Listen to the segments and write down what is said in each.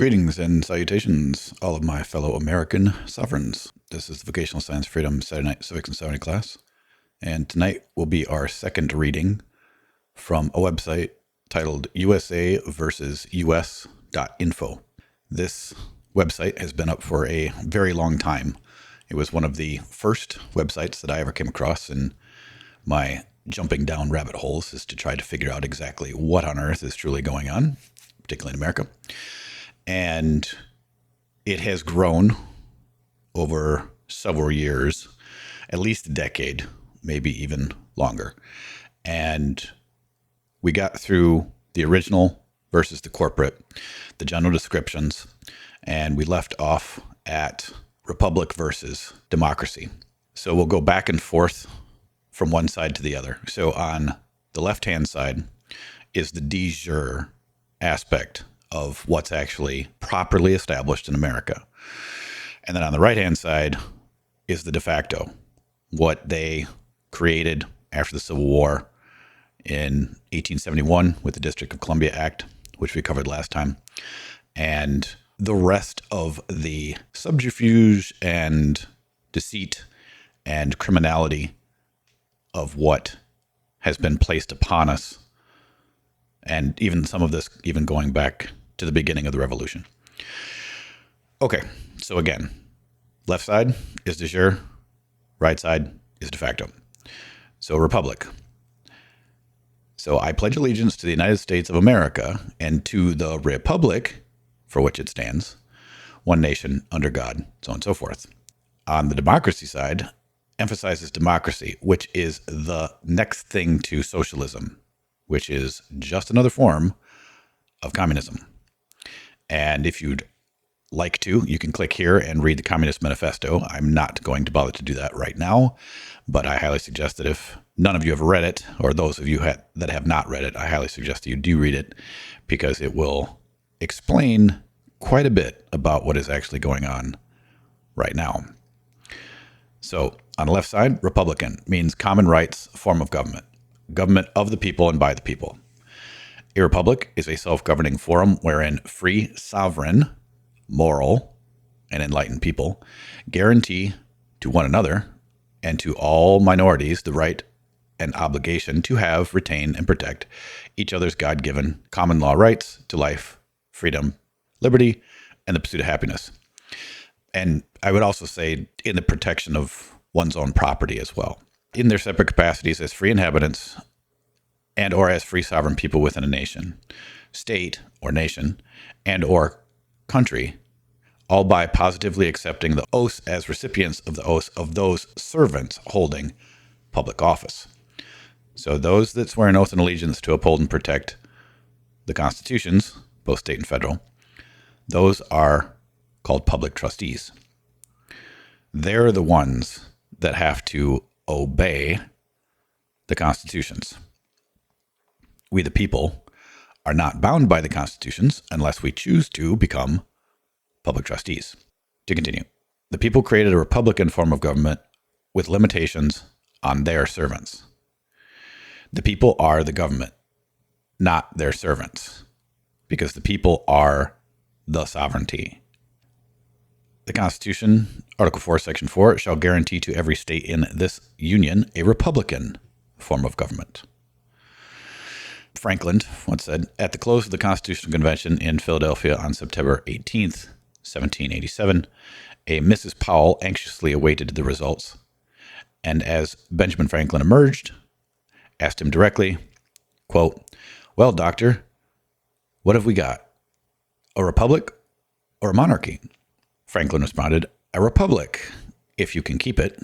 Greetings and salutations, all of my fellow American sovereigns. This is the Vocational Science Freedom Saturday Night Civics and Sovereignty class, and tonight will be our second reading from a website titled USA versus US.info. This website has been up for a very long time. It was one of the first websites that I ever came across in my jumping down rabbit holes is to try to figure out exactly what on earth is truly going on, particularly in America. And it has grown over several years, at least a decade, maybe even longer. And we got through the original versus the corporate, the general descriptions, and we left off at republic versus democracy. So we'll go back and forth from one side to the other. So on the left-hand side is the de jure aspect of what's actually properly established in America. And then on the right-hand side is the de facto, what they created after the Civil War in 1871 with the District of Columbia Act, which we covered last time, and the rest of the subterfuge and deceit and criminality of what has been placed upon us, and even some of this even going back to the beginning of the revolution. Okay, so again, left side is de jure, right side is de facto. So republic. So I pledge allegiance to the United States of America and to the republic for which it stands, one nation under God, so on and so forth. On the democracy side, emphasizes democracy, which is the next thing to socialism, which is just another form of communism. And if you'd like to, you can click here and read the Communist Manifesto. I'm not going to bother to do that right now, but I highly suggest that if none of you have read it, or those of you that have not read it, I highly suggest that you do read it, because it will explain quite a bit about what is actually going on right now. So on the left side, Republican means common rights form of government, government of the people and by the people. A republic is a self-governing forum wherein free, sovereign, moral, and enlightened people guarantee to one another and to all minorities the right and obligation to have, retain, and protect each other's God-given common law rights to life, freedom, liberty, and the pursuit of happiness. And I would also say in the protection of one's own property as well, in their separate capacities as free inhabitants and or as free sovereign people within a nation, state or nation, and or country, all by positively accepting the oaths as recipients of the oaths of those servants holding public office. So those that swear an oath and allegiance to uphold and protect the constitutions, both state and federal, those are called public trustees. They're the ones that have to obey the constitutions. We, the people, are not bound by the constitutions unless we choose to become public trustees. To continue, the people created a republican form of government with limitations on their servants. The people are the government, not their servants, because the people are the sovereignty. The Constitution, Article 4, Section 4, shall guarantee to every state in this union a republican form of government. Franklin once said, at the close of the Constitutional Convention in Philadelphia on September 18th, 1787, a Mrs. Powell anxiously awaited the results, and as Benjamin Franklin emerged, asked him directly, quote, well, doctor, what have we got? A republic or a monarchy? Franklin responded, a republic, if you can keep it.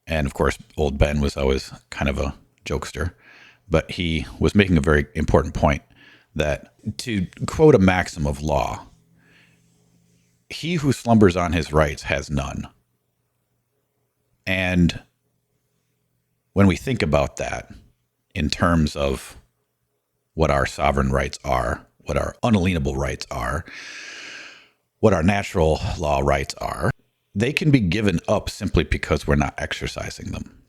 And of course, old Ben was always kind of a jokester, but he was making a very important point that, to quote a maxim of law, he who slumbers on his rights has none. And when we think about that in terms of what our sovereign rights are, what our unalienable rights are, what our natural law rights are, they can be given up simply because we're not exercising them.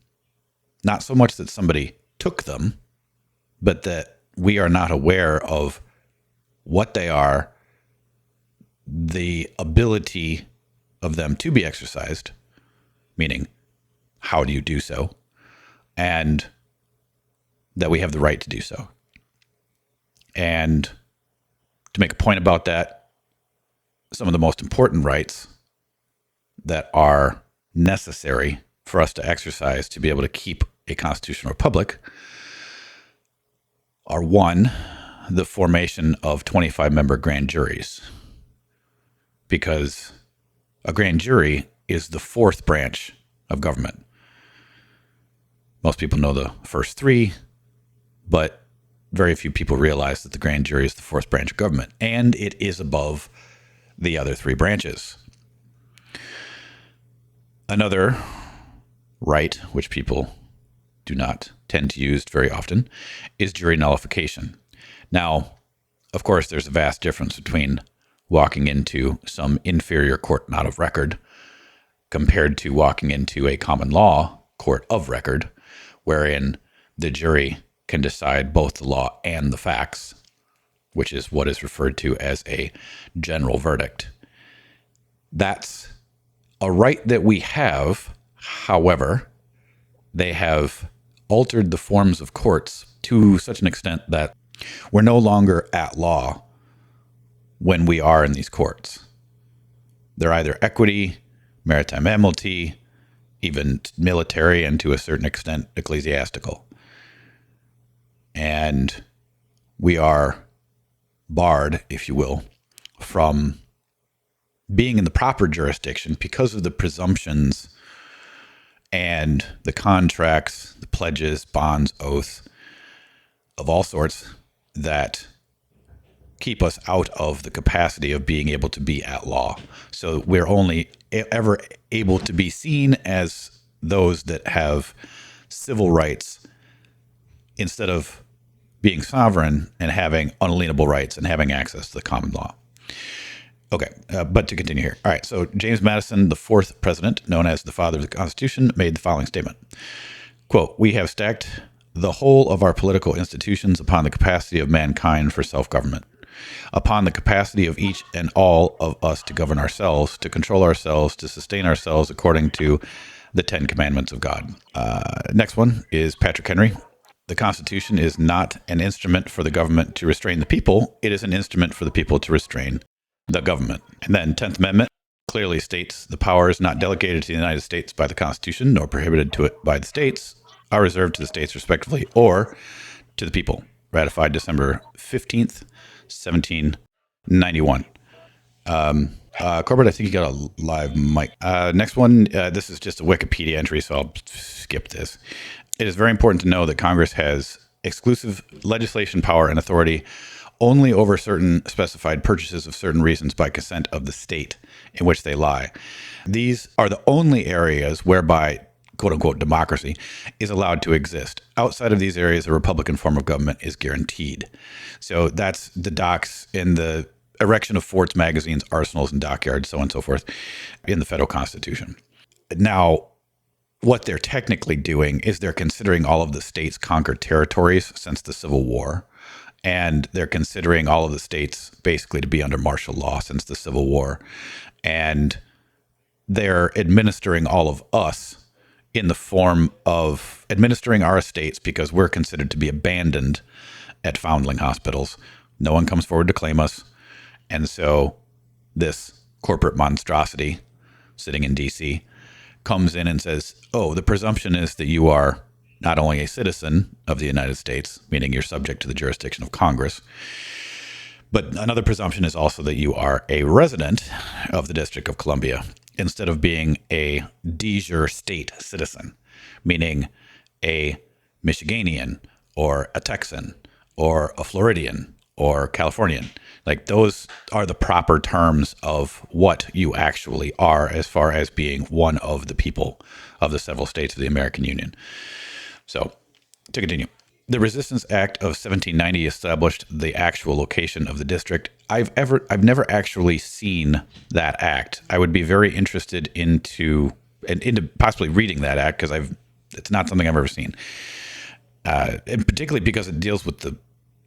Not so much that somebody took them, but that we are not aware of what they are, the ability of them to be exercised, meaning how do you do so, and that we have the right to do so. And to make a point about that, some of the most important rights that are necessary for us to exercise to be able to keep a constitutional republic are: one, the formation of 25-member grand juries, because a grand jury is the fourth branch of government. Most people know the first three, but very few people realize that the grand jury is the fourth branch of government, and it is above the other three branches. Another right, which people do not tend to use very often, is jury nullification. Now, of course, there's a vast difference between walking into some inferior court not of record compared to walking into a common law court of record, wherein the jury can decide both the law and the facts, which is what is referred to as a general verdict. That's a right that we have. However, they have altered the forms of courts to such an extent that we're no longer at law when we are in these courts. They're either equity, maritime amnesty, even military, and to a certain extent ecclesiastical. And we are barred, if you will, from being in the proper jurisdiction because of the presumptions and the contracts, the pledges, bonds, oaths of all sorts that keep us out of the capacity of being able to be at law. So we're only ever able to be seen as those that have civil rights instead of being sovereign and having unalienable rights and having access to the common law. Okay, but to continue here. All right, so James Madison, the fourth president, known as the father of the Constitution, made the following statement. Quote, "We have stacked the whole of our political institutions upon the capacity of mankind for self-government, upon the capacity of each and all of us to govern ourselves, to control ourselves, to sustain ourselves according to the 10 Commandments of God." Next one is Patrick Henry. "The Constitution is not an instrument for the government to restrain the people. It is an instrument for the people to restrain the government." And then 10th Amendment clearly states, "The powers not delegated to the United States by the Constitution, nor prohibited to it by the states, are reserved to the states respectively, or to the people." Ratified December 15th, 1791. Corbett, I think you got a live mic. Next one, this is just a Wikipedia entry, so I'll skip this. "It is very important to know that Congress has exclusive legislation power and authority only over certain specified purchases of certain reasons by consent of the state in which they lie. These are the only areas whereby, quote unquote, democracy is allowed to exist. Outside of these areas, a Republican form of government is guaranteed." So that's the docks in the erection of forts, magazines, arsenals, and dockyards, so on and so forth, in the federal Constitution. Now, what they're technically doing is they're considering all of the states' conquered territories since the Civil War. And they're considering all of the states basically to be under martial law since the Civil War. And they're administering all of us in the form of administering our estates because we're considered to be abandoned at foundling hospitals. No one comes forward to claim us. And so this corporate monstrosity sitting in D.C. comes in and says, oh, the presumption is that you are not only a citizen of the United States, meaning you're subject to the jurisdiction of Congress, but another presumption is also that you are a resident of the District of Columbia instead of being a de jure state citizen, meaning a Michiganian or a Texan or a Floridian or Californian. Like those are the proper terms of what you actually are as far as being one of the people of the several states of the American Union. So, to continue, the Resistance Act of 1790 established the actual location of the district. I've never actually seen that act. I would be very interested into possibly reading that act because it's not something I've ever seen, and particularly because it deals with the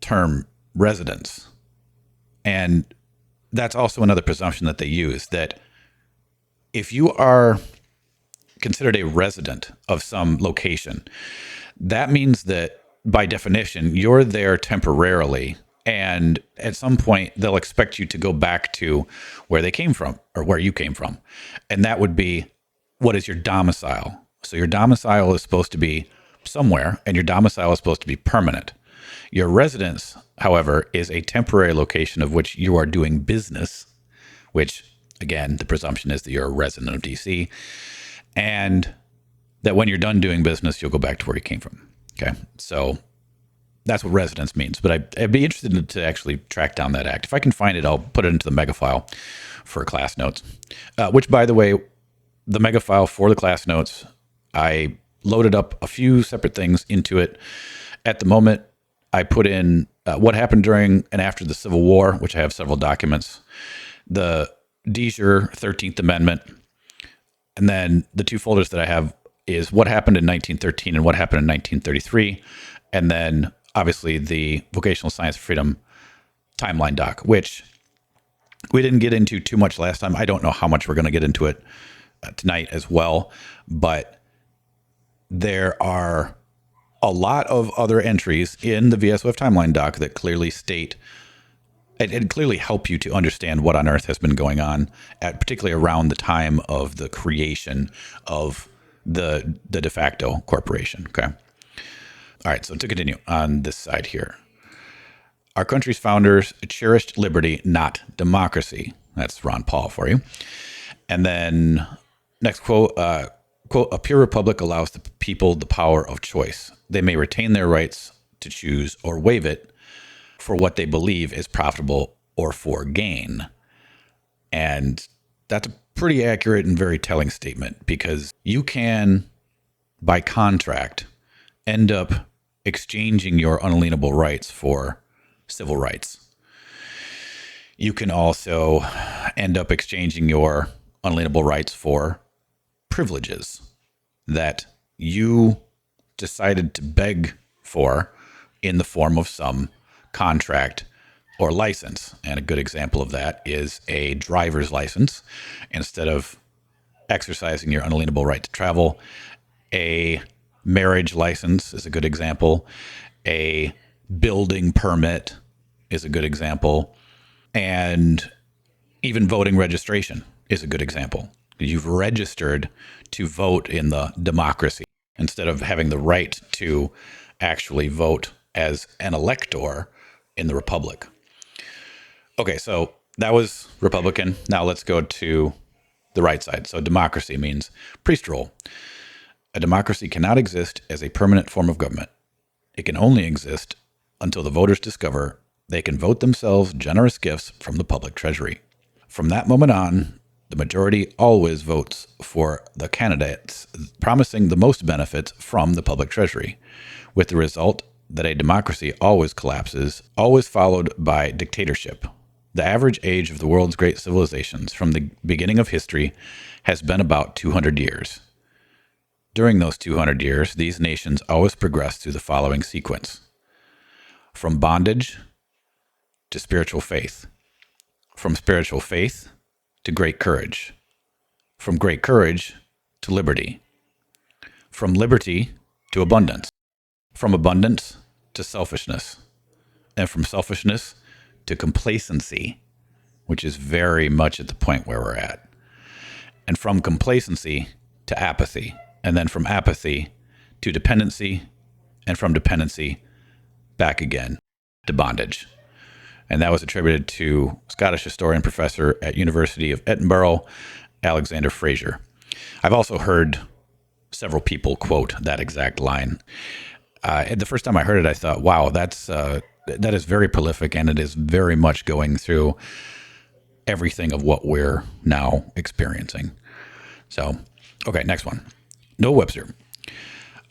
term residence. And that's also another presumption that they use, that if you are considered a resident of some location, that means that by definition, you're there temporarily. And at some point, they'll expect you to go back to where they came from or where you came from. And that would be, what is your domicile? So your domicile is supposed to be somewhere, and your domicile is supposed to be permanent. Your residence, however, is a temporary location of which you are doing business, which, again, the presumption is that you're a resident of DC, and that when you're done doing business, you'll go back to where you came from. Okay, so that's what residence means. But I'd be interested to actually track down that act. If I can find it, I'll put it into the mega file for class notes, which, by the way, the mega file for the class notes, I loaded up a few separate things into it. At the moment, I put in what happened during and after the Civil War, which I have several documents, the de jure 13th Amendment, and then the two folders that I have is what happened in 1913 and what happened in 1933, and then obviously the Vocational Science Freedom timeline doc, which we didn't get into too much last time. I don't know how much we're going to get into it tonight as well, but there are a lot of other entries in the VSOF timeline doc that clearly state and clearly help you to understand what on earth has been going on, particularly around the time of the creation of the de facto corporation. Okay. All right. So to continue on this side here, our country's founders cherished liberty, not democracy. That's Ron Paul for you. And then next quote, quote, a pure republic allows the people the power of choice. They may retain their rights to choose or waive it for what they believe is profitable or for gain. And that's a pretty accurate and very telling statement, because you can, by contract, end up exchanging your unalienable rights for civil rights. You can also end up exchanging your unalienable rights for privileges that you decided to beg for in the form of some contract or license. And a good example of that is a driver's license. Instead of exercising your unalienable right to travel, a marriage license is a good example. A building permit is a good example. And even voting registration is a good example. You've registered to vote in the democracy instead of having the right to actually vote as an elector in the republic. Okay, so that was Republican. Now let's go to the right side. So democracy means priest rule. A democracy cannot exist as a permanent form of government. It can only exist until the voters discover they can vote themselves generous gifts from the public treasury. From that moment on, the majority always votes for the candidates promising the most benefits from the public treasury, with the result that a democracy always collapses, always followed by dictatorship. The average age of the world's great civilizations from the beginning of history has been about 200 years. During those 200 years, these nations always progress through the following sequence: from bondage to spiritual faith, from spiritual faith to great courage, from great courage to liberty, from liberty to abundance, from abundance to selfishness, and from selfishness to complacency, which is very much at the point where we're at, and from complacency to apathy, and then from apathy to dependency, and from dependency back again to bondage. And that was attributed to Scottish historian professor at University of Edinburgh, Alexander Fraser. I've also heard several people quote that exact line. The first time I heard it, I thought, wow, that is very prolific, and it is very much going through everything of what we're now experiencing. So, okay, next one. Noah Webster.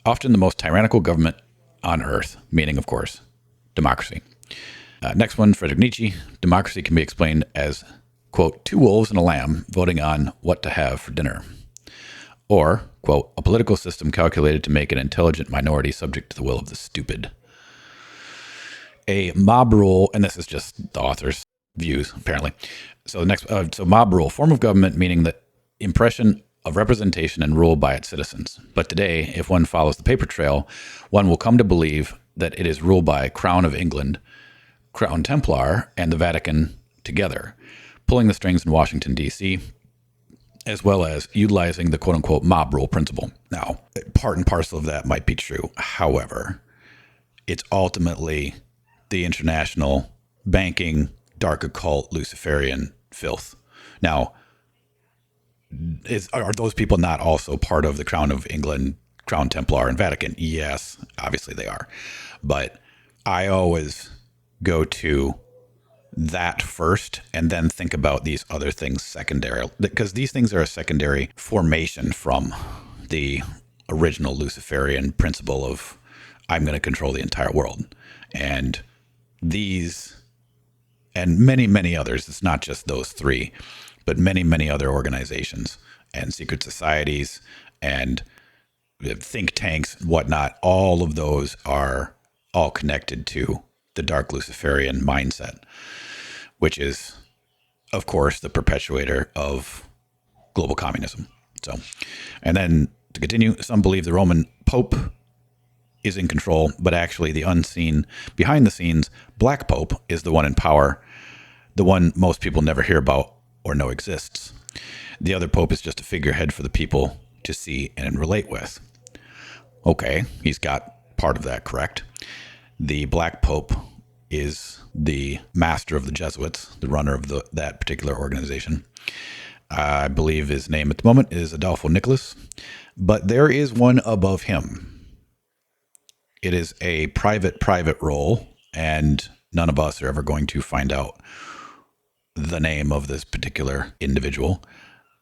Often the most tyrannical government on earth, meaning, of course, democracy. Next one, Friedrich Nietzsche. Democracy can be explained as, quote, two wolves and a lamb voting on what to have for dinner. Or, quote, a political system calculated to make an intelligent minority subject to the will of the stupid. A mob rule, and this is just the authors, views, apparently. So the next, so mob rule, form of government meaning the impression of representation and rule by its citizens. But today, if one follows the paper trail, one will come to believe that it is ruled by Crown of England, Crown Templar, and the Vatican together, pulling the strings in Washington, D.C., as well as utilizing the quote-unquote mob rule principle. Now, part and parcel of that might be true. However, it's ultimately the international banking, dark occult, Luciferian filth. Now, are those people not also part of the Crown of England, Crown Templar, and Vatican? Yes, obviously they are. But I always go to that first and then think about these other things secondary, because these things are a secondary formation from the original Luciferian principle of I'm going to control the entire world. And these and many, many others, it's not just those three, but many, many other organizations and secret societies and think tanks, whatnot, all of those are all connected to the dark Luciferian mindset, which is, of course, the perpetuator of global communism. So, and then to continue, some believe the Roman Pope is in control, but actually the unseen, behind the scenes, Black Pope is the one in power, the one most people never hear about or know exists. The other Pope is just a figurehead for the people to see and relate with. Okay, he's got part of that correct. The Black Pope is the master of the Jesuits, the runner of that particular organization. I believe his name at the moment is Adolfo Nicholas, but there is one above him. It is a private role, and none of us are ever going to find out the name of this particular individual,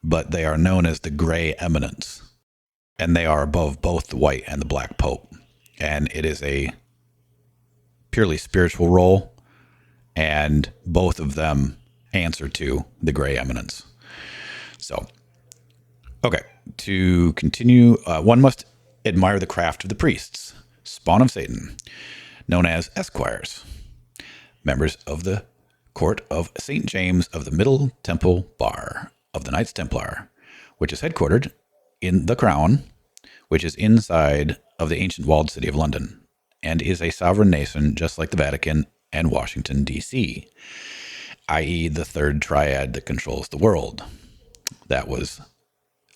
but they are known as the Gray Eminence, and they are above both the white and the Black Pope. And it is a purely spiritual role, and both of them answer to the Gray Eminence. So, okay, to continue, one must admire the craft of the priests, spawn of Satan, known as esquires, members of the court of St. James of the Middle Temple Bar of the Knights Templar, which is headquartered in the Crown, which is inside of the ancient walled city of London, and is a sovereign nation just like the Vatican and Washington, D.C., i.e. the third triad that controls the world. That was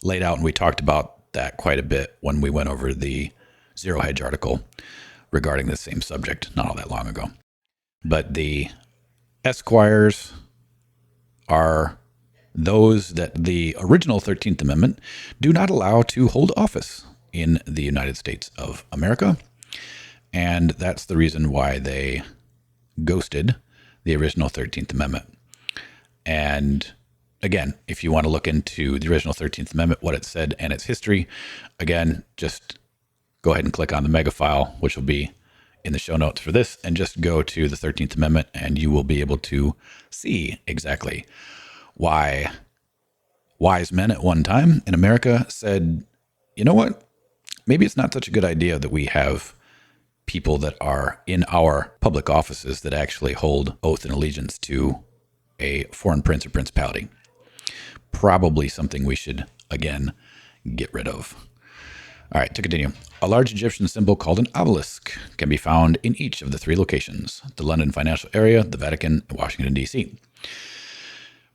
laid out, and we talked about that quite a bit when we went over the Zero Hedge article regarding the same subject not all that long ago. But the esquires are those that the original 13th Amendment do not allow to hold office in the United States of America. And that's the reason why they ghosted the original 13th Amendment. And again, if you want to look into the original 13th Amendment, what it said and its history, again, just go ahead and click on the mega file, which will be in the show notes for this, and just go to the 13th Amendment and you will be able to see exactly why wise men at one time in America said, you know what, maybe it's not such a good idea that we have people that are in our public offices that actually hold oath and allegiance to a foreign prince or principality. Probably something we should, again, get rid of. All right, to continue. A large Egyptian symbol called an obelisk can be found in each of the three locations, the London financial area, the Vatican, and Washington, D.C.,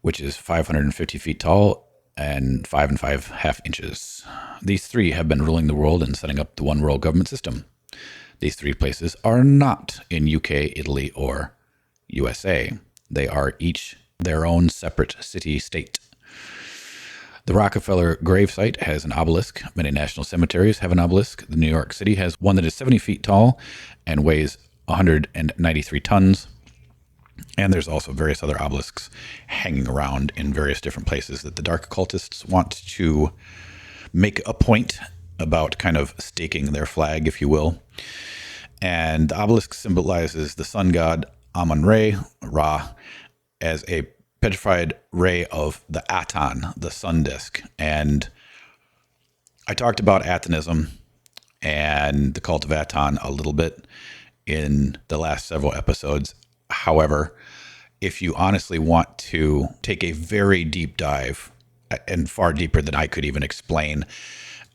which is 550 feet tall and 5 5/2 inches. These three have been ruling the world and setting up the one world government system. These three places are not in UK, Italy, or USA. They are each their own separate city-state. The Rockefeller gravesite has an obelisk. Many national cemeteries have an obelisk. The New York City has one that is 70 feet tall and weighs 193 tons. And there's also various other obelisks hanging around in various different places that the dark occultists want to make a point about kind of staking their flag, if you will. And the obelisk symbolizes the sun god Amun-Re, Ra, as a petrified ray of the Aton, the sun disk. And I talked about Atonism and the cult of Aton a little bit in the last several episodes. However, if you honestly want to take a very deep dive, and far deeper than I could even explain,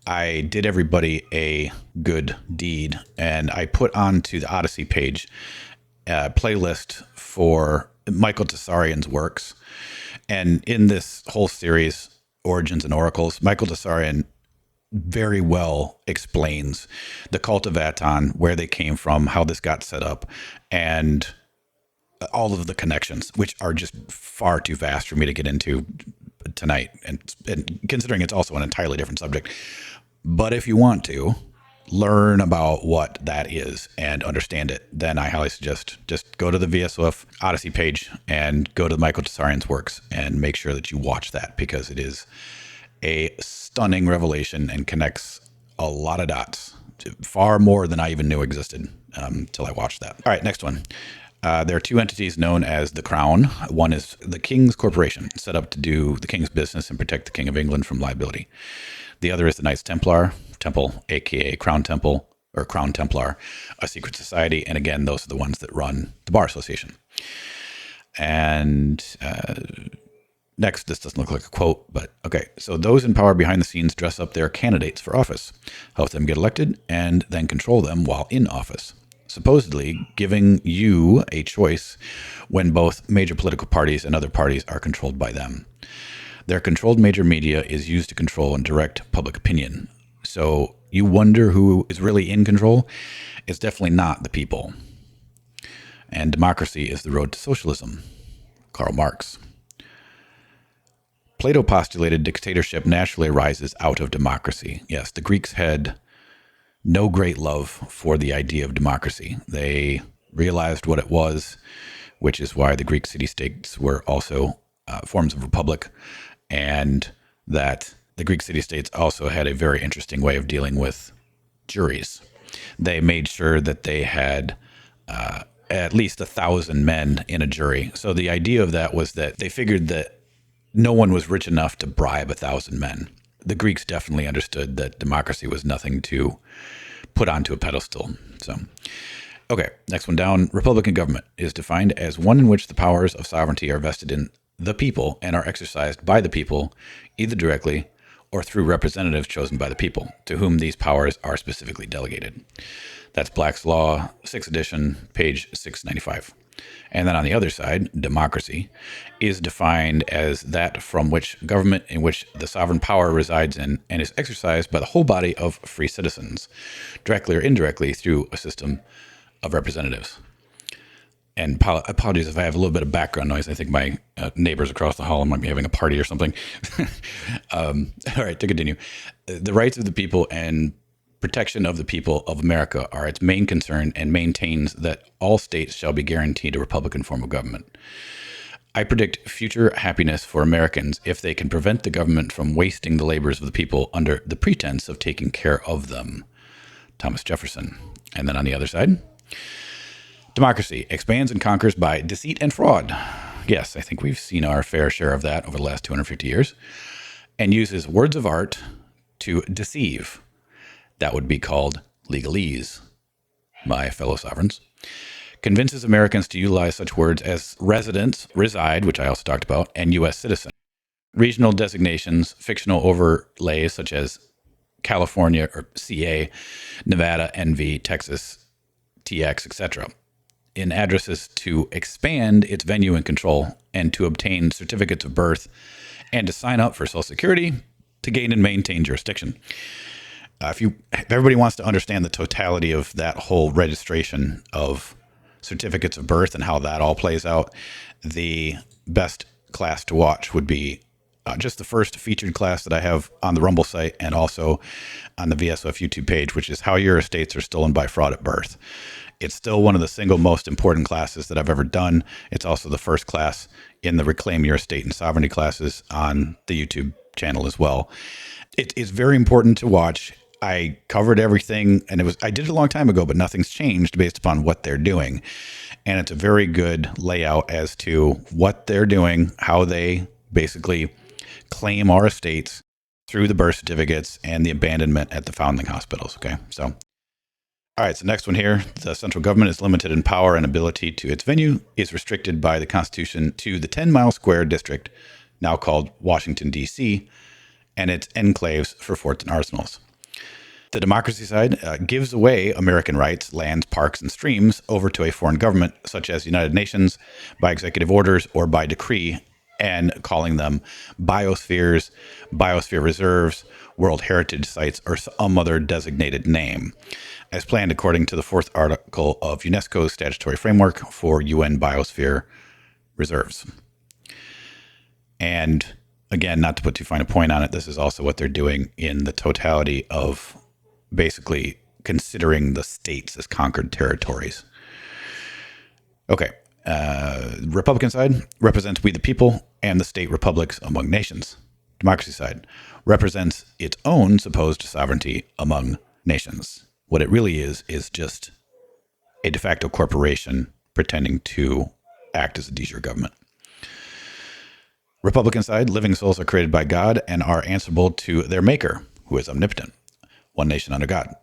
I did everybody a good deed, and I put onto the Odyssey page a playlist for Michael Tessarian's works. And in this whole series, Origins and Oracles, Michael Tessarian very well explains the cult of Aton, where they came from, how this got set up, and all of the connections, which are just far too vast for me to get into tonight. And considering it's also an entirely different subject. But if you want to learn about what that is and understand it, then I highly suggest just go to the VSOF Odyssey page and go to Michael Tessarian's works and make sure that you watch that, because it is a stunning revelation and connects a lot of dots, far more than I even knew existed until I watched that. All right, next one. There are two entities known as the Crown. One is the King's Corporation, set up to do the King's business and protect the King of England from liability. The other is the Knights Templar Temple, aka Crown Temple, or Crown Templar, a secret society. And again, those are the ones that run the Bar Association. And next, this doesn't look like a quote, but okay. So those in power behind the scenes dress up their candidates for office, help them get elected, and then control them while in office, supposedly giving you a choice when both major political parties and other parties are controlled by them. Their controlled major media is used to control and direct public opinion. So you wonder who is really in control? It's definitely not the people. And democracy is the road to socialism. Karl Marx. Plato postulated dictatorship naturally arises out of democracy. Yes, the Greeks had no great love for the idea of democracy. They realized what it was, which is why the Greek city-states were also forms of republic, and that the Greek city-states also had a very interesting way of dealing with juries. They made sure that they had at least 1,000 men in a jury. So the idea of that was that they figured that no one was rich enough to bribe 1,000 men. The Greeks definitely understood that democracy was nothing to put onto a pedestal. So, okay, next one down. Republican government is defined as one in which the powers of sovereignty are vested in the people and are exercised by the people, either directly or through representatives chosen by the people, to whom these powers are specifically delegated. That's Black's Law, 6th edition, page 695. And then on the other side, democracy is defined as that from which government in which the sovereign power resides in and is exercised by the whole body of free citizens, directly or indirectly through a system of representatives. And apologies if I have a little bit of background noise. I think my neighbors across the hall might be having a party or something. All right, to continue. The rights of the people and protection of the people of America are its main concern, and maintains that all states shall be guaranteed a republican form of government. I predict future happiness for Americans if they can prevent the government from wasting the labors of the people under the pretense of taking care of them. Thomas Jefferson. And then on the other side, democracy expands and conquers by deceit and fraud. Yes, I think we've seen our fair share of that over the last 250 years. And uses words of art to deceive. That would be called legalese, my fellow sovereigns. Convinces Americans to utilize such words as residence, reside, which I also talked about, and U.S. citizen. Regional designations, fictional overlays such as California or CA, Nevada, NV, Texas, TX, etc. in addresses to expand its venue and control, and to obtain certificates of birth, and to sign up for Social Security to gain and maintain jurisdiction. If everybody wants to understand the totality of that whole registration of certificates of birth and how that all plays out, the best class to watch would be just the first featured class that I have on the Rumble site and also on the VSOF YouTube page, which is how your estates are stolen by fraud at birth. It's still one of the single most important classes that I've ever done. It's also the first class in the Reclaim Your Estate and Sovereignty classes on the YouTube channel as well. It is very important to watch. I covered everything, and I did it a long time ago, but nothing's changed based upon what they're doing. And it's a very good layout as to what they're doing, how they basically claim our estates through the birth certificates and the abandonment at the foundling hospitals. Okay. So, all All right, so next one here. The central government is limited in power and ability to its venue is restricted by the Constitution to the 10-mile square district, now called Washington, D.C., and its enclaves for forts and arsenals. The democracy side gives away American rights, lands, parks, and streams over to a foreign government, such as the United Nations, by executive orders or by decree, and calling them biospheres, biosphere reserves, World Heritage Sites, or some other designated name, as planned according to the 4th article of UNESCO's statutory framework for UN biosphere reserves. And again, not to put too fine a point on it, this is also what they're doing in the totality of basically considering the states as conquered territories. Okay. Republican side represents we the people and the state republics among nations. Democracy side represents its own supposed sovereignty among nations. What it really is just a de facto corporation pretending to act as a de jure government. Republican side, living souls are created by God and are answerable to their maker, who is omnipotent. One nation under God.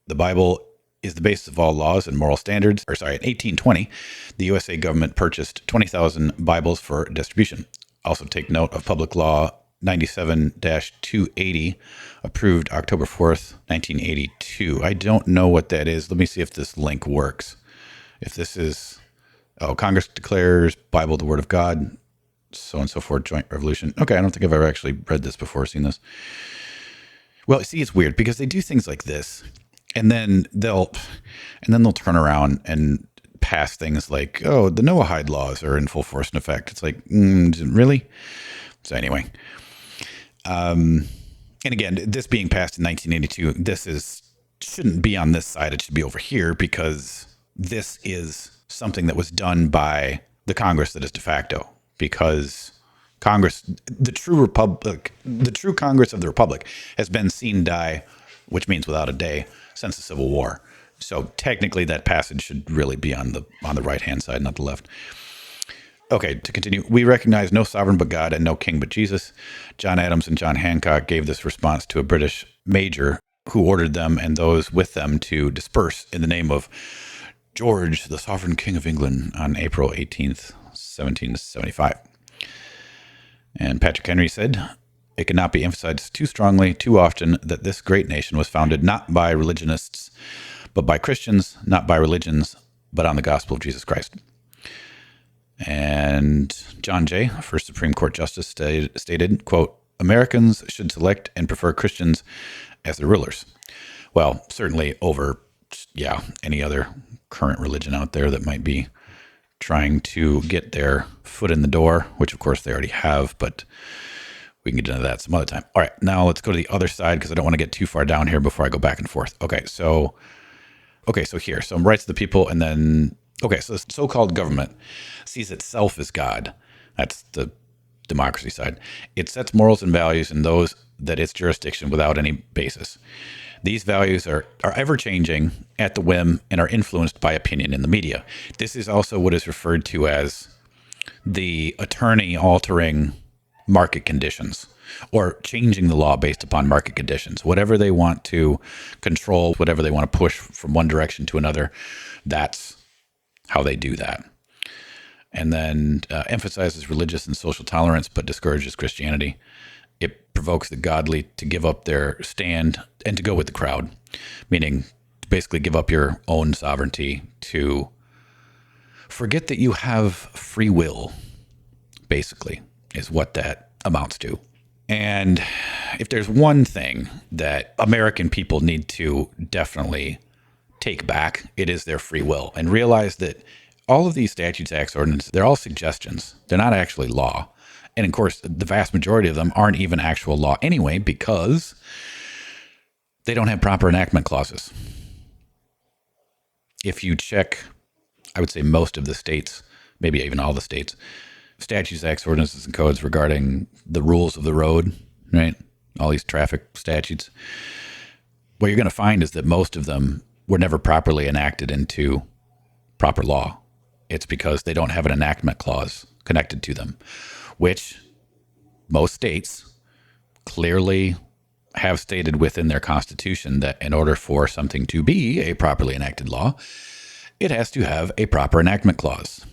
The Bible is the basis of all laws and moral standards. In 1820, the USA government purchased 20,000 Bibles for distribution. Also take note of Public Law 97-280, approved October 4th, 1982. I don't know what that is. Let me see if this link works. If this is, Congress declares Bible the Word of God, so on and so forth, joint revolution. Okay, I don't think I've ever actually read this before, seen this. Well, see, it's weird because they do things like this, and then they'll turn around and pass things like, the Noahide laws are in full force and effect. It's like, really? So anyway, and again, this being passed in 1982, shouldn't be on this side. It should be over here because this is something that was done by the Congress that is de facto. Because Congress, the true Congress of the Republic, has been seen die, which means without a day, since the Civil War. So technically, that passage should really be on the right-hand side, not the left. Okay, to continue, we recognize no sovereign but God and no king but Jesus. John Adams and John Hancock gave this response to a British major who ordered them and those with them to disperse in the name of George, the sovereign king of England, on April 18th, 1775. And Patrick Henry said, it cannot be emphasized too strongly, too often, that this great nation was founded not by religionists, but by Christians, not by religions, but on the gospel of Jesus Christ. And John Jay, first Supreme Court Justice, stated, quote, Americans should select and prefer Christians as their rulers. Well, certainly over, any other current religion out there that might be trying to get their foot in the door, which of course they already have, but we can get into that some other time. All right, now let's go to the other side because I don't want to get too far down here before I go back and forth. Okay, so here, so rights of the people, and then, so the so-called government sees itself as God. That's the democracy side. It sets morals and values in those that its jurisdiction without any basis. These values are ever-changing at the whim and are influenced by opinion in the media. This is also what is referred to as the attorney altering market conditions or changing the law based upon market conditions. Whatever they want to control, whatever they want to push from one direction to another, that's how they do that. And then emphasizes religious and social tolerance but discourages Christianity. It provokes the godly to give up their stand and to go with the crowd, meaning to basically give up your own sovereignty, to forget that you have free will, basically, is what that amounts to. And if there's one thing that American people need to definitely take back, it is their free will, and realize that all of these statutes, acts, ordinances, they're all suggestions. They're not actually law. And of course, the vast majority of them aren't even actual law anyway, because they don't have proper enactment clauses. If you check, I would say most of the states, maybe even all the states, statutes, acts, ordinances, and codes regarding the rules of the road, right? All these traffic statutes. What you're going to find is that most of them were never properly enacted into proper law. It's because they don't have an enactment clause connected to them, which most states clearly have stated within their constitution that in order for something to be a properly enacted law, it has to have a proper enactment clause.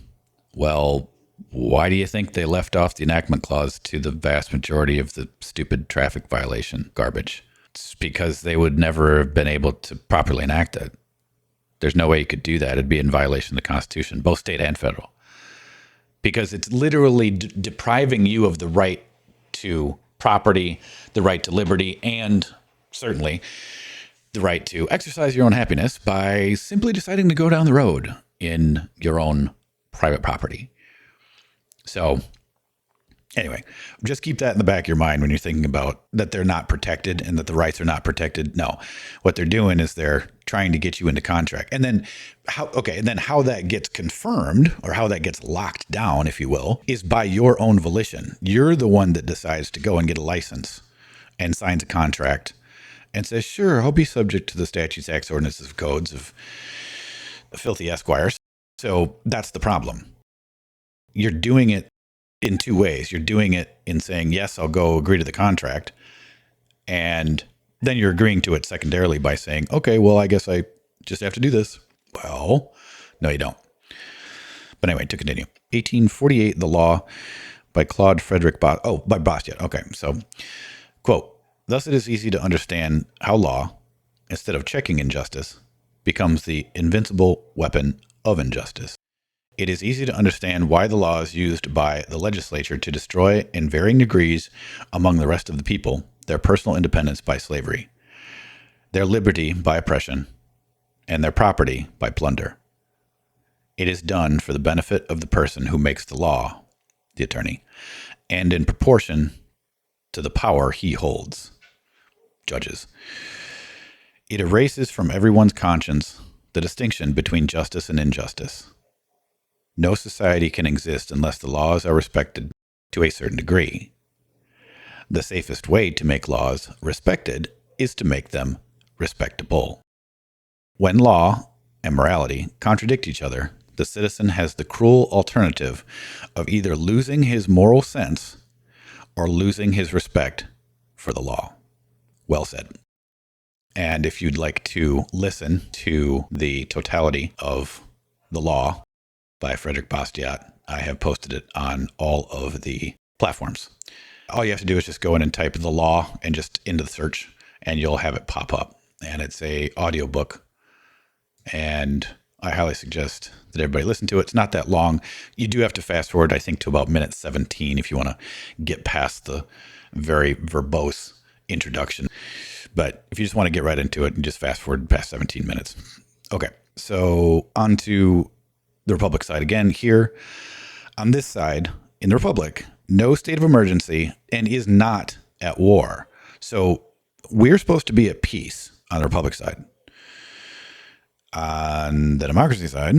Well, why do you think they left off the enactment clause to the vast majority of the stupid traffic violation garbage? It's because they would never have been able to properly enact it. There's no way you could do that. It'd be in violation of the Constitution, both state and federal. Because it's literally depriving you of the right to property, the right to liberty, and certainly the right to exercise your own happiness by simply deciding to go down the road in your own private property. So anyway, just keep that in the back of your mind when you're thinking about that they're not protected and that the rights are not protected. No, what they're doing is they're trying to get you into contract. And then how that gets confirmed or how that gets locked down, if you will, is by your own volition. You're the one that decides to go and get a license and signs a contract and says, sure, I'll be subject to the statutes, acts, ordinances, codes of filthy esquires. So that's the problem. You're doing it in two ways. You're doing it in saying, yes, I'll go agree to the contract. And then you're agreeing to it secondarily by saying, okay, well, I guess I just have to do this. Well, no, you don't. But anyway, to continue. 1848, The Law by Claude Frederick by Bastiat. Okay, so, quote, thus it is easy to understand how law, instead of checking injustice, becomes the invincible weapon of injustice. It is easy to understand why the law is used by the legislature to destroy in varying degrees among the rest of the people their personal independence by slavery, their liberty by oppression, and their property by plunder. It is done for the benefit of the person who makes the law, the attorney, and in proportion to the power he holds, judges. It erases from everyone's conscience the distinction between justice and injustice. No society can exist unless the laws are respected to a certain degree. The safest way to make laws respected is to make them respectable. When law and morality contradict each other, the citizen has the cruel alternative of either losing his moral sense or losing his respect for the law. Well said. And if you'd like to listen to the totality of The Law by Frederick Bastiat, I have posted it on all of the platforms. All you have to do is just go in and type The Law and just into the search, and you'll have it pop up. And it's a audiobook, and I highly suggest that everybody listen to it. It's not that long. You do have to fast forward, I think, to about minute 17 if you want to get past the very verbose introduction. But if you just want to get right into it and just fast forward past 17 minutes. Okay, so on to the Republic side again. Here on this side, in the Republic, no state of emergency and is not at war. So we're supposed to be at peace on the Republic side. On the democracy side,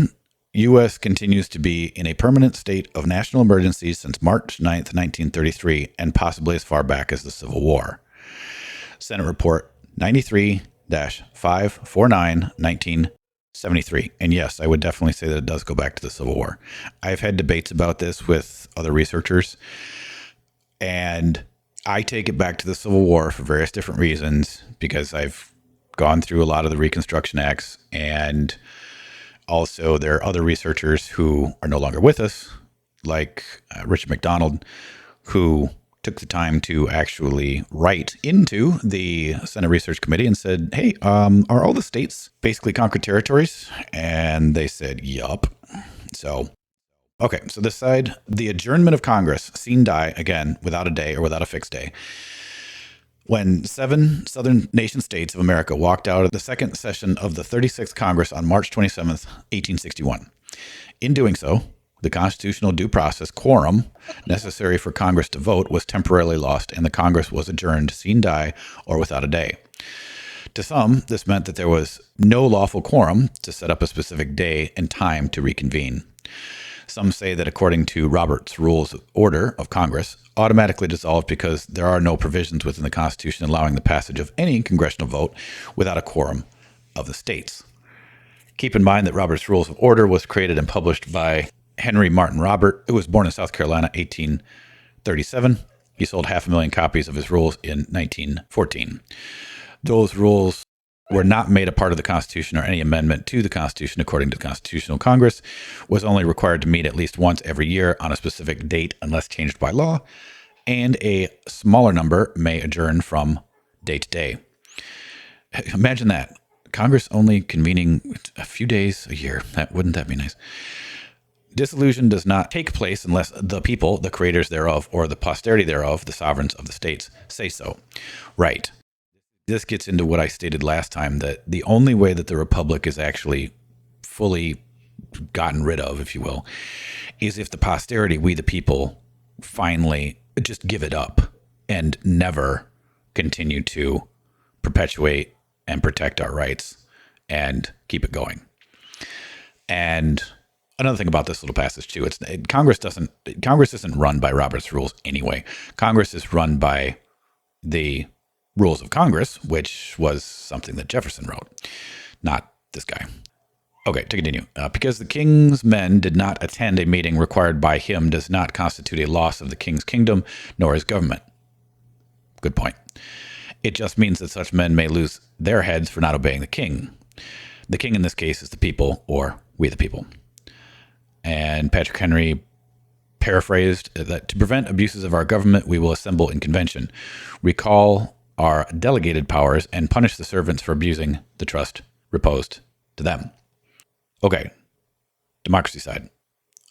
U.S. continues to be in a permanent state of national emergency since March 9th, 1933, and possibly as far back as the Civil War. Senate Report 93-549, 1973. And yes, I would definitely say that it does go back to the Civil War. I've had debates about this with other researchers, and I take it back to the Civil War for various different reasons, because I've gone through a lot of the Reconstruction Acts, and also there are other researchers who are no longer with us, like Richard McDonald, who took the time to actually write into the Senate Research Committee and said, hey, are all the states basically conquered territories? And they said, yup. So, okay, so this side, the adjournment of Congress, sine die, again, without a day or without a fixed day, when 7 southern nation states of America walked out of the second session of the 36th Congress on March 27th, 1861. In doing so, the constitutional due process quorum necessary for Congress to vote was temporarily lost, and the Congress was adjourned sine die or without a day. To some, this meant that there was no lawful quorum to set up a specific day and time to reconvene. Some say that according to Robert's Rules of Order of Congress, automatically dissolved because there are no provisions within the Constitution allowing the passage of any congressional vote without a quorum of the states. Keep in mind that Robert's Rules of Order was created and published by Henry Martin Robert, who was born in South Carolina, 1837, He sold 500,000 copies of his rules in 1914. Those rules were not made a part of the Constitution, or any amendment to the Constitution according to the Constitutional Congress was only required to meet at least once every year on a specific date unless changed by law, and a smaller number may adjourn from day to day. Imagine that. Congress only convening a few days a year. Wouldn't that be nice? Dissolution does not take place unless the people, the creators thereof, or the posterity thereof, the sovereigns of the states, say so. Right. This gets into what I stated last time, that the only way that the republic is actually fully gotten rid of, if you will, is if the posterity, we the people, finally just give it up and never continue to perpetuate and protect our rights and keep it going. And another thing about this little passage too, Congress isn't run by Robert's rules anyway. Congress is run by the rules of Congress, which was something that Jefferson wrote, not this guy. Okay, to continue. Because the king's men did not attend a meeting required by him does not constitute a loss of the king's kingdom, nor his government. Good point. It just means that such men may lose their heads for not obeying the king. The king in this case is the people, or we the people. And Patrick Henry paraphrased that to prevent abuses of our government, we will assemble in convention, recall our delegated powers, and punish the servants for abusing the trust reposed to them. Okay, democracy side.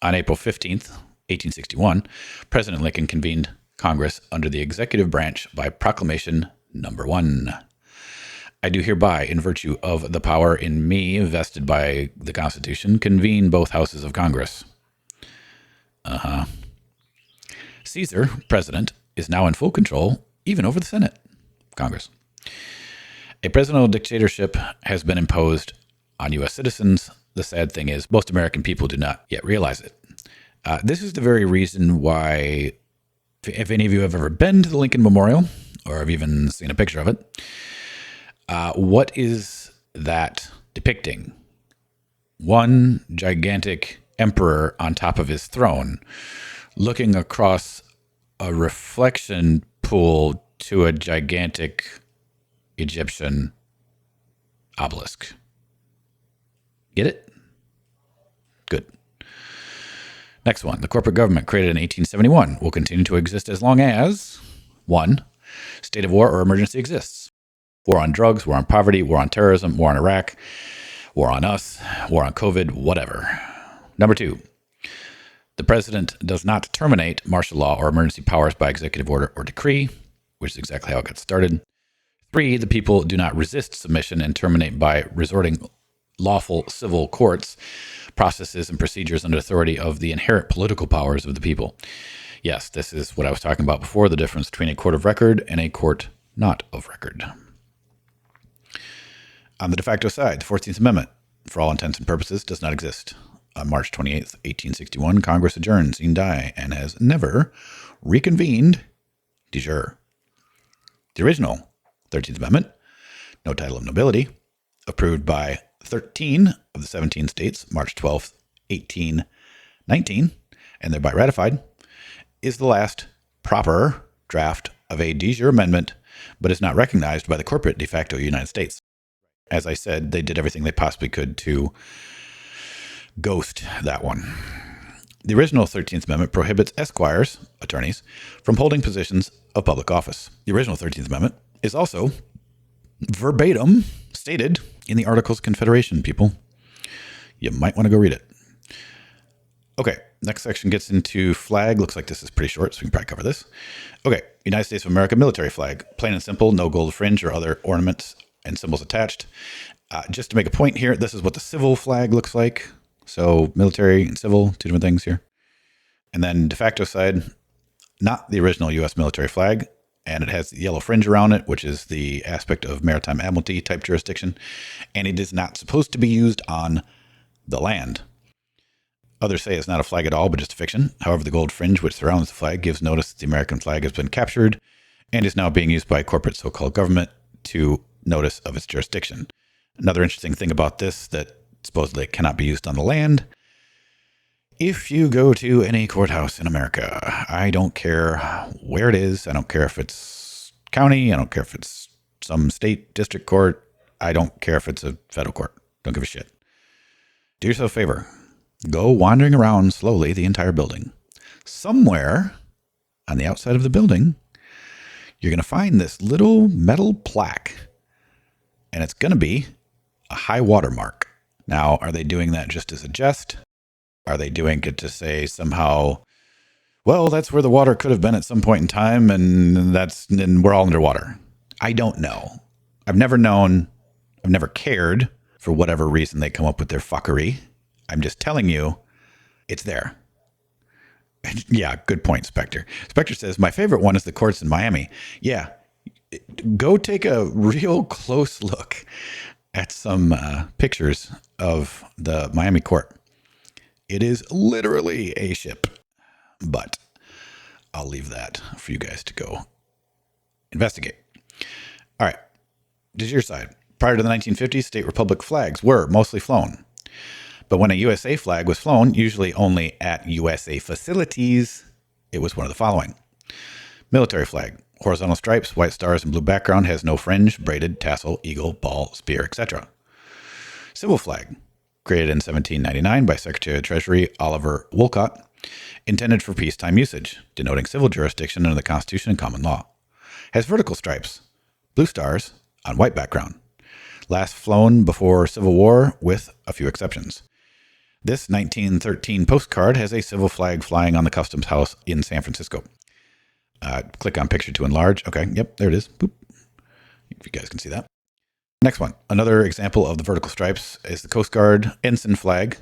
On April 15th, 1861, President Lincoln convened Congress under the executive branch by proclamation number 1. I do hereby, in virtue of the power in me vested by the Constitution, convene both houses of Congress. Caesar, president, is now in full control, even over the Senate, Congress. A presidential dictatorship has been imposed on U.S. citizens. The sad thing is, most American people do not yet realize it. This is the very reason why, if any of you have ever been to the Lincoln Memorial, or have even seen a picture of it, what is that depicting? One gigantic emperor on top of his throne, looking across a reflection pool to a gigantic Egyptian obelisk. Get it? Good. Next one. The corporate government created in 1871 will continue to exist as long as 1. State of war or emergency exists. War on drugs, war on poverty, war on terrorism, war on Iraq, war on us, war on COVID, whatever. Number 2. The president does not terminate martial law or emergency powers by executive order or decree, which is exactly how it got started. 3. The people do not resist submission and terminate by resorting lawful civil courts, processes, and procedures under authority of the inherent political powers of the people. Yes, this is what I was talking about before, the difference between a court of record and a court not of record. On the de facto side, the 14th Amendment, for all intents and purposes, does not exist. On March 28th, 1861, Congress adjourned sine die and has never reconvened de jure. The original 13th Amendment, no title of nobility, approved by 13 of the 17 states, March 12th, 1819, and thereby ratified, is the last proper draft of a de jure amendment, but is not recognized by the corporate de facto United States. As I said, they did everything they possibly could to ghost that one. The original 13th Amendment prohibits esquires, attorneys, from holding positions of public office. The original 13th Amendment is also verbatim stated in the Articles of Confederation, people. You might want to go read it. Okay, next section gets into flag. Looks like this is pretty short, so we can probably cover this. Okay, United States of America military flag. Plain and simple, no gold fringe or other ornaments and symbols attached. Just to make a point here, this is what the civil flag looks like. So military and civil, two different things here. And then de facto side, not the original U.S. military flag, and it has the yellow fringe around it, which is the aspect of maritime admiralty type jurisdiction, and it is not supposed to be used on the land. Others say it's not a flag at all, but just a fiction. However, the gold fringe which surrounds the flag gives notice that the American flag has been captured and is now being used by corporate so-called government to notice of its jurisdiction. Another interesting thing about this that supposedly cannot be used on the land If you go to any courthouse in America, I don't care where it is. I don't care if it's county. I don't care if it's some state district court. I don't care if it's a federal court. Don't give a shit. Do yourself a favor. Go wandering around slowly the entire building. Somewhere on the outside of the building, you're going to find this little metal plaque, and it's going to be a high water mark. Now, are they doing that just as a jest? Are they doing it to say somehow, well, that's where the water could have been at some point in time, and we're all underwater? I don't know. I've never known. I've never cared for whatever reason they come up with their fuckery. I'm just telling you, it's there. Yeah, good point, Spectre. Spectre says, my favorite one is the courts in Miami. Yeah, go take a real close look at some pictures of the Miami court. It is literally a ship, but I'll leave that for you guys to go investigate. All right, this is your side. Prior to the 1950s, state republic flags were mostly flown. But when a USA flag was flown, usually only at USA facilities, it was one of the following. Military flag, horizontal stripes, white stars, and blue background, has no fringe, braided, tassel, eagle, ball, spear, etc. Civil flag, created in 1799 by Secretary of the Treasury Oliver Wolcott, intended for peacetime usage, denoting civil jurisdiction under the Constitution and common law. Has vertical stripes, blue stars on white background. Last flown before Civil War with a few exceptions. This 1913 postcard has a civil flag flying on the Customs House in San Francisco. Click on picture to enlarge. Okay, yep, there it is. Boop. If you guys can see that. Next one. Another example of the vertical stripes is the Coast Guard ensign flag,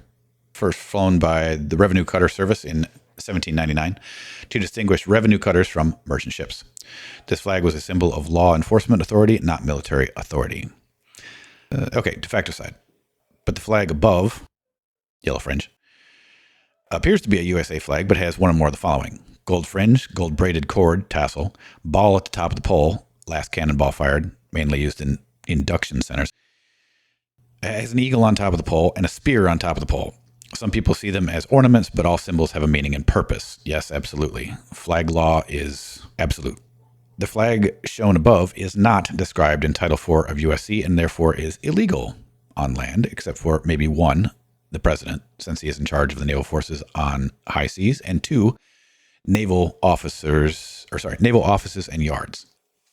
first flown by the Revenue Cutter Service in 1799 to distinguish revenue cutters from merchant ships. This flag was a symbol of law enforcement authority, not military authority. Okay, de facto side. But the flag above, yellow fringe, appears to be a USA flag, but has one or more of the following. Gold fringe, gold braided cord, tassel, ball at the top of the pole, last cannonball fired, mainly used in induction centers. It has an eagle on top of the pole and a spear on top of the pole. Some people see them as ornaments, but all symbols have a meaning and purpose. Yes, absolutely. Flag law is absolute. The flag shown above is not described in Title IV of USC and therefore is illegal on land, except for maybe one, the president, since he is in charge of the naval forces on high seas, and two, naval offices and yards.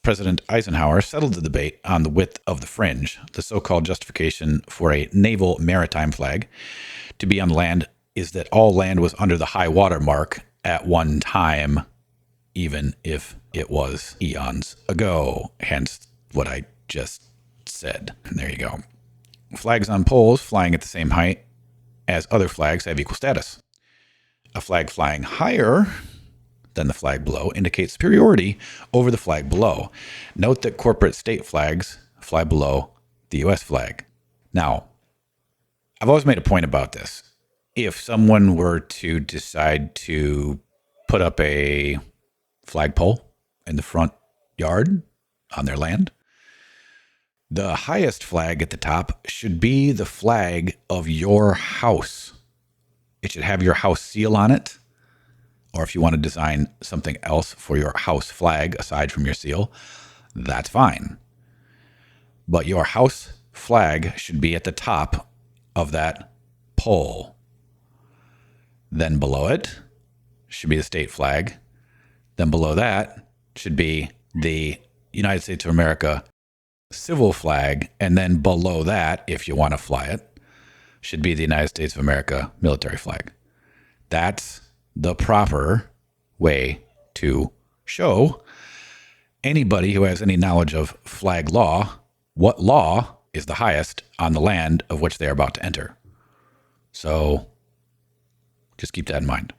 President Eisenhower settled the debate on the width of the fringe. The so-called justification for a naval maritime flag to be on land is that all land was under the high water mark at one time, even if it was eons ago. Hence what I just said. And there you go. Flags on poles flying at the same height as other flags have equal status. A flag flying higher than the flag below indicates superiority over the flag below. Note that corporate state flags fly below the U.S. flag. Now, I've always made a point about this. If someone were to decide to put up a flagpole in the front yard on their land, the highest flag at the top should be the flag of your house. It should have your house seal on it. Or if you want to design something else for your house flag aside from your seal, that's fine. But your house flag should be at the top of that pole. Then below it should be the state flag. Then below that should be the United States of America civil flag. And then below that, if you want to fly it, should be the United States of America military flag. That's the proper way to show anybody who has any knowledge of flag law what law is the highest on the land of which they are about to enter. So just keep that in mind.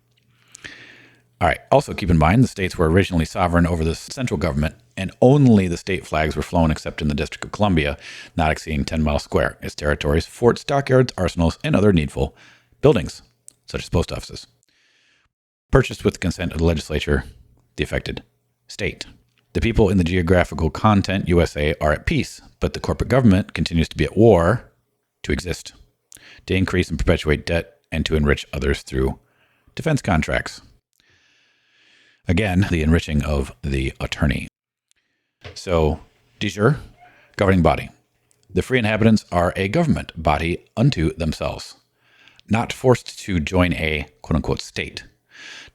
All right. Also keep in mind the states were originally sovereign over the central government, and only the state flags were flown except in the District of Columbia, not exceeding 10 miles square, its territories, forts, dockyards, arsenals, and other needful buildings, such as post offices. Purchased with the consent of the legislature, the affected state. The people in the geographical content USA are at peace, but the corporate government continues to be at war to exist, to increase and perpetuate debt, and to enrich others through defense contracts. Again, the enriching of the attorney. So, de jure, governing body. The free inhabitants are a government body unto themselves, not forced to join a quote-unquote state,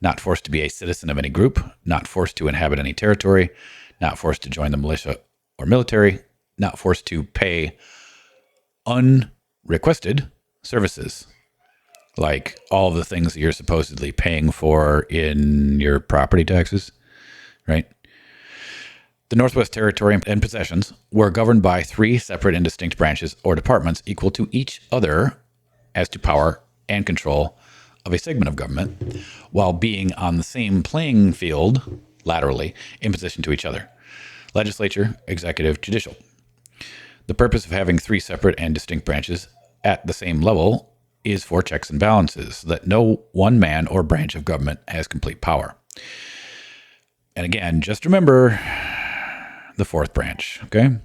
not forced to be a citizen of any group, not forced to inhabit any territory, not forced to join the militia or military, not forced to pay unrequested services, like all of the things that you're supposedly paying for in your property taxes, right? The Northwest Territory and possessions were governed by 3 separate and distinct branches or departments equal to each other as to power and control of a segment of government, while being on the same playing field, laterally, in position to each other. Legislature, executive, judicial. The purpose of having 3 separate and distinct branches at the same level is for checks and balances, so that no one man or branch of government has complete power. And again, just remember the 4th branch, okay?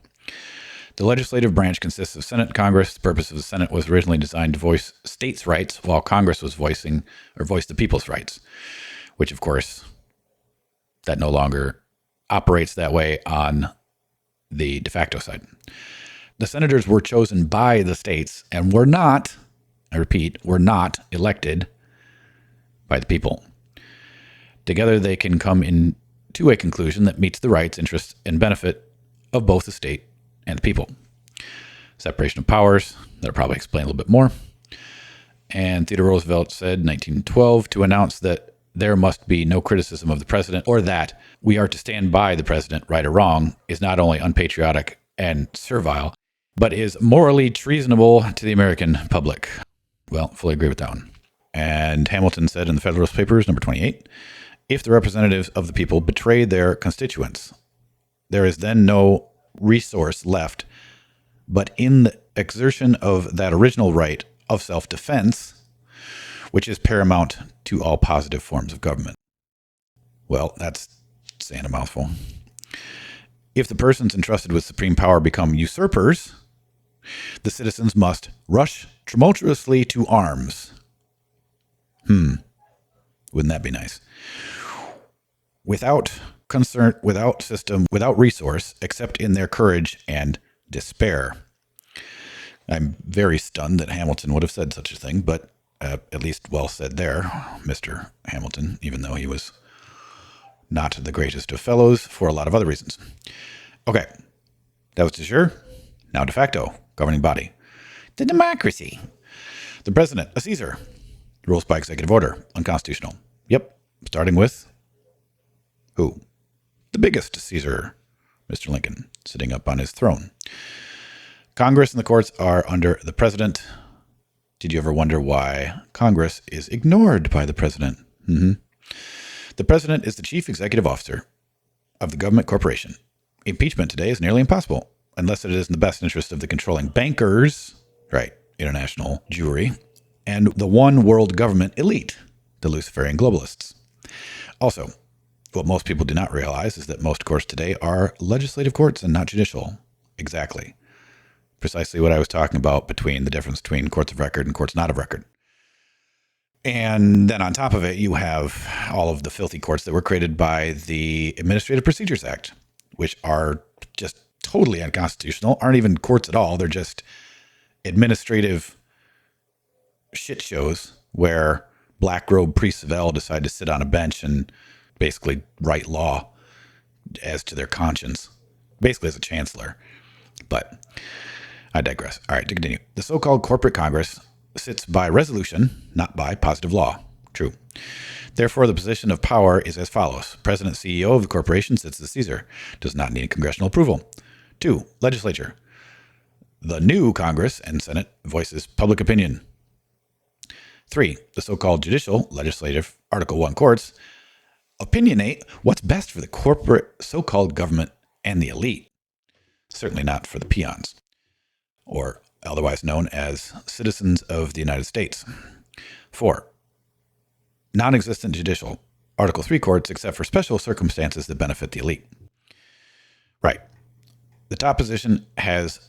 The legislative branch consists of Senate and Congress. The purpose of the Senate was originally designed to voice states' rights, while Congress was voiced the people's rights, which, of course, that no longer operates that way on the de facto side. The senators were chosen by the states and were not, I repeat, were not elected by the people. Together, they can come into a conclusion that meets the rights, interests, and benefit of both the state and the people. Separation of powers, that'll probably explain a little bit more. And Theodore Roosevelt said in 1912 to announce that there must be no criticism of the president, or that we are to stand by the president, right or wrong, is not only unpatriotic and servile, but is morally treasonable to the American public. Well, fully agree with that one. And Hamilton said in the Federalist Papers, number 28, if the representatives of the people betray their constituents, there is then no resource left but in the exertion of that original right of self-defense, which is paramount to all positive forms of government. Well, that's saying a mouthful. If the persons entrusted with supreme power become usurpers, the citizens must rush tumultuously to arms. Wouldn't that be nice? Without concern, without system, without resource, except in their courage and despair. I'm very stunned that Hamilton would have said such a thing, but at least well said there, Mr. Hamilton, even though he was not the greatest of fellows for a lot of other reasons. Okay, that was de jure. Now de facto, governing body. The democracy. The president, a Caesar, rules by executive order, unconstitutional. Yep, starting with who? The biggest Caesar, Mr. Lincoln, sitting up on his throne. Congress and the courts are under the president. Did you ever wonder why Congress is ignored by the president? The president is the chief executive officer of the government corporation. Impeachment today is nearly impossible, unless it is in the best interest of the controlling bankers, right, international Jewry, and the one world government elite, the Luciferian globalists. Also, what most people do not realize is that most courts today are legislative courts and not judicial. Exactly. Precisely what I was talking about between the difference between courts of record and courts not of record. And then on top of it, you have all of the filthy courts that were created by the Administrative Procedures Act, which are just totally unconstitutional, aren't even courts at all. They're just administrative shit shows where black robe priests of hell decide to sit on a bench and basically write law as to their conscience, basically as a chancellor. But I digress. All right, to continue. The so-called corporate Congress sits by resolution, not by positive law. True. Therefore, the position of power is as follows. President, CEO of the corporation sits as Caesar. Does not need congressional approval. 2. Legislature. The new Congress and Senate voices public opinion. 3. The so-called judicial, legislative, Article 1 courts opinionate what's best for the corporate so-called government and the elite. Certainly not for the peons, or otherwise known as citizens of the United States. 4. Non-existent judicial, Article 3 courts, except for special circumstances that benefit the elite. Right. The top position has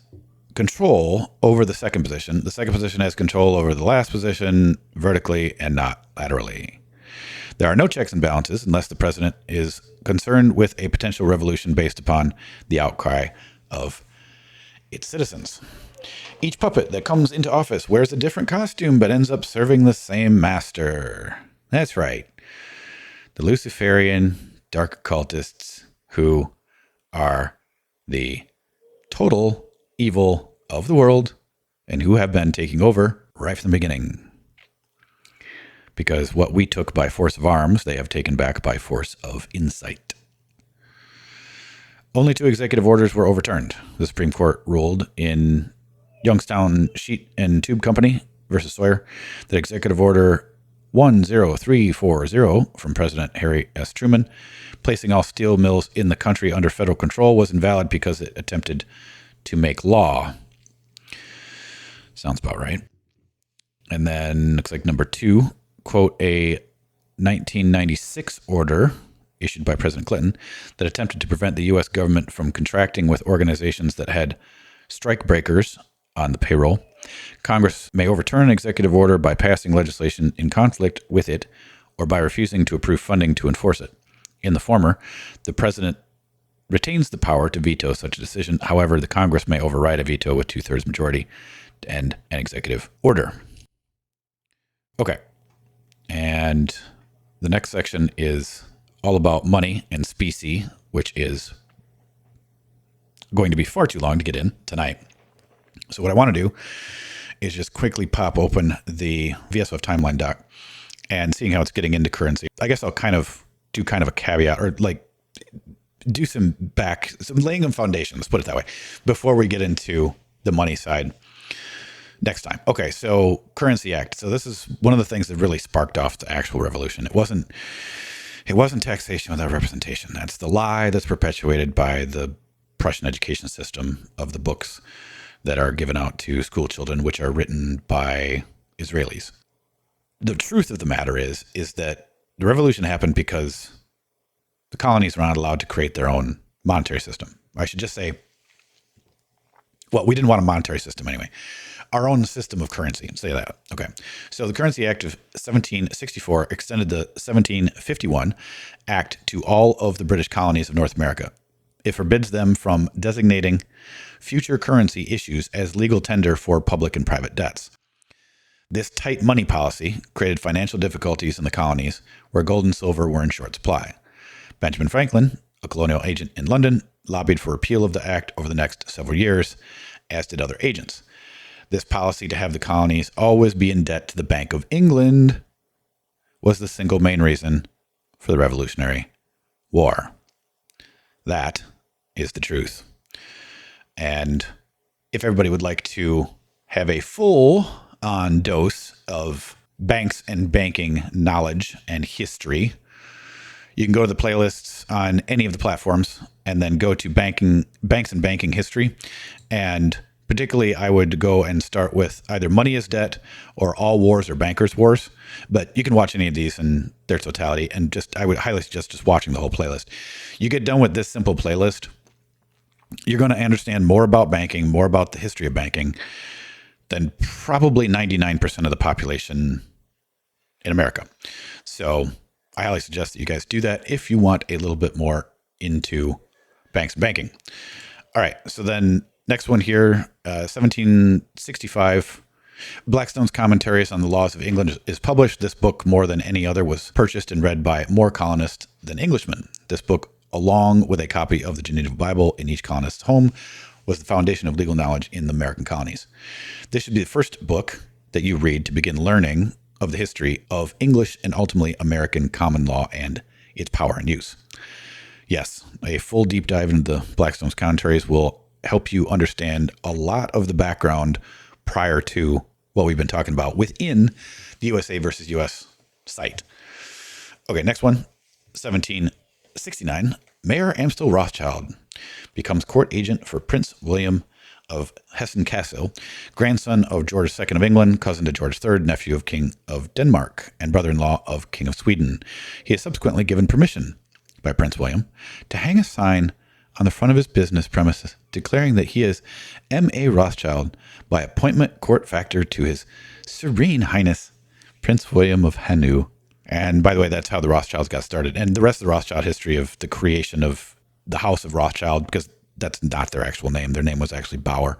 control over the second position. The second position has control over the last position vertically and not laterally. There are no checks and balances unless the president is concerned with a potential revolution based upon the outcry of its citizens. Each puppet that comes into office wears a different costume but ends up serving the same master. That's right. The Luciferian dark occultists who are the total evil of the world and who have been taking over right from the beginning. Because what we took by force of arms, they have taken back by force of insight. Only 2 executive orders were overturned. The Supreme Court ruled in Youngstown Sheet and Tube Company versus Sawyer that Executive Order 10340 from President Harry S. Truman, placing all steel mills in the country under federal control, was invalid because it attempted to make law. Sounds about right. And then looks like number 2, quote, a 1996 order issued by President Clinton that attempted to prevent the U.S. government from contracting with organizations that had strike breakers on the payroll. Congress may overturn an executive order by passing legislation in conflict with it or by refusing to approve funding to enforce it. In the former, the president retains the power to veto such a decision. However, the Congress may override a veto with 2/3 majority to end an executive order. Okay. And the next section is all about money and specie, which is going to be far too long to get in tonight. So what I want to do is just quickly pop open the VSOF timeline doc and seeing how it's getting into currency. I guess I'll do a caveat, or like do some laying of foundation, let's put it that way, before we get into the money side next time. Okay, so Currency Act. So this is one of the things that really sparked off the actual revolution. It wasn't taxation without representation. That's the lie that's perpetuated by the Prussian education system of the books that are given out to school children, which are written by Israelis. The truth of the matter is that the revolution happened because the colonies were not allowed to create their own monetary system. I should just say, well, we didn't want a monetary system anyway. Our own system of currency. Say that. Okay. So the Currency Act of 1764 extended the 1751 Act to all of the British colonies of North America. It forbids them from designating future currency issues as legal tender for public and private debts. This tight money policy created financial difficulties in the colonies where gold and silver were in short supply. Benjamin Franklin, a colonial agent in London, lobbied for repeal of the act over the next several years, as did other agents. This policy to have the colonies always be in debt to the Bank of England was the single main reason for the Revolutionary War. That is the truth. And if everybody would like to have a full-on dose of banks and banking knowledge and history, you can go to the playlists on any of the platforms and then go to banks and banking history. And particularly, I would go and start with either Money is Debt or All Wars or Bankers' Wars. But you can watch any of these in their totality. And I would highly suggest just watching the whole playlist. You get done with this simple playlist, you're going to understand more about banking, more about the history of banking than probably 99% of the population in America. So I highly suggest that you guys do that if you want a little bit more into banks and banking. All right. So then next one here, 1765, Blackstone's Commentaries on the Laws of England is published. This book, more than any other, was purchased and read by more colonists than Englishmen. This book, along with a copy of the Geneva Bible in each colonist's home, was the foundation of legal knowledge in the American colonies. This should be the first book that you read to begin learning of the history of English and ultimately American common law and its power and use. Yes, a full deep dive into the Blackstone's Commentaries will help you understand a lot of the background prior to what we've been talking about within the USA versus US site. Okay, next one, 1769. Mayor Amstel Rothschild becomes court agent for Prince William of Hessen-Kassel, grandson of George II of England, cousin to George III, nephew of King of Denmark, and brother-in-law of King of Sweden. He is subsequently given permission by Prince William to hang a sign on the front of his business premises declaring that he is M.A. Rothschild by appointment court factor to His Serene Highness Prince William of Hanu And by the way, that's how the Rothschilds got started. And the rest of the Rothschild history of the creation of the House of Rothschild, because that's not their actual name. Their name was actually Bauer,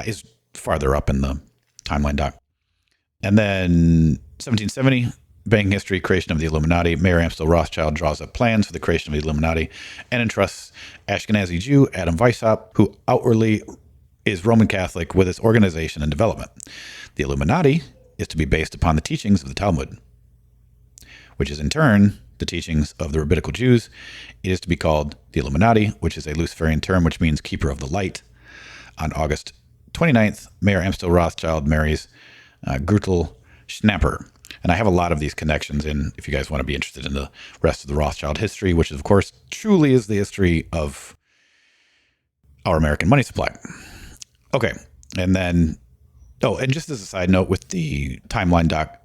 is farther up in the timeline doc. And then 1770, banking history, creation of the Illuminati. Mayer Amstel Rothschild draws up plans for the creation of the Illuminati and entrusts Ashkenazi Jew Adam Weishaupt, who outwardly is Roman Catholic, with its organization and development. The Illuminati is to be based upon the teachings of the Talmud, which is in turn the teachings of the rabbinical Jews. It is to be called the Illuminati, which is a Luciferian term, which means keeper of the light. On August 29th, Mayer Amstel Rothschild marries Gretel Schnapper. And I have a lot of these connections in, if you guys want to be interested in the rest of the Rothschild history, which of course truly is the history of our American money supply. Okay. And then, and just as a side note, with the timeline doc,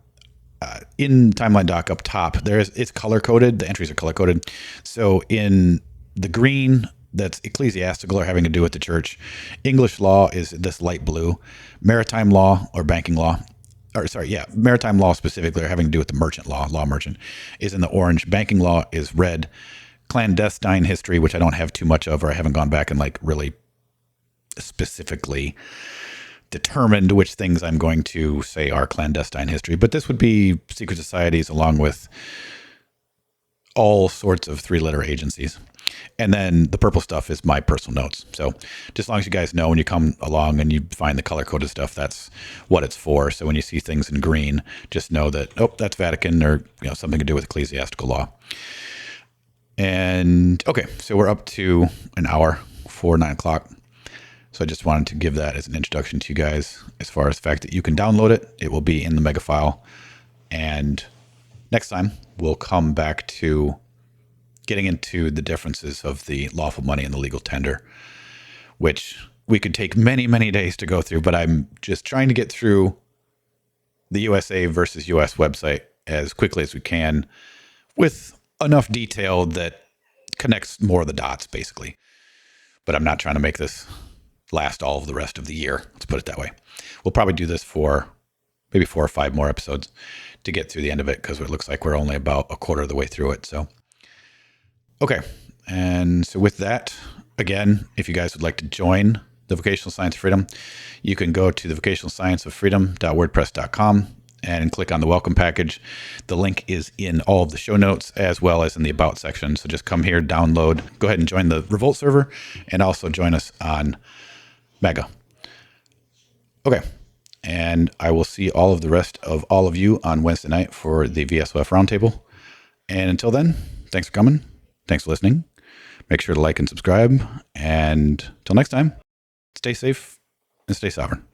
in timeline doc up top, it's color coded. The entries are color coded. So in the green, that's ecclesiastical or having to do with the church. English law is this light blue. Maritime law or banking law, maritime law specifically, or having to do with the merchant law merchant, is in the orange. Banking law is red. Clandestine history, which I don't have too much of, or I haven't gone back and like really specifically determined which things I'm going to say are clandestine history, but this would be secret societies along with all sorts of three-letter agencies. And then the purple stuff is my personal notes. So just as long as you guys know when you come along and you find the color-coded stuff, that's what it's for. So when you see things in green, just know that, that's Vatican, or something to do with ecclesiastical law. And okay, so we're up to an hour for 9 o'clock. So I just wanted to give that as an introduction to you guys as far as the fact that you can download it. It will be in the mega file. And next time, we'll come back to getting into the differences of the lawful money and the legal tender, which we could take many, many days to go through. But I'm just trying to get through the USA versus US website as quickly as we can with enough detail that connects more of the dots, basically. But I'm not trying to make this last all of the rest of the year. Let's put it that way. We'll probably do this for maybe 4 or 5 more episodes to get through the end of it, because it looks like we're only about a quarter of the way through it. So, okay. And so with that, again, if you guys would like to join the Vocational Science of Freedom, you can go to the vocationalscienceoffreedom.wordpress.com and click on the welcome package. The link is in all of the show notes as well as in the about section. So just come here, download, go ahead and join the Revolt server, and also join us on Mega. Okay. And I will see all of the rest of all of you on Wednesday night for the VSOF Roundtable. And until then, thanks for coming. Thanks for listening. Make sure to like and subscribe. And until next time, stay safe and stay sovereign.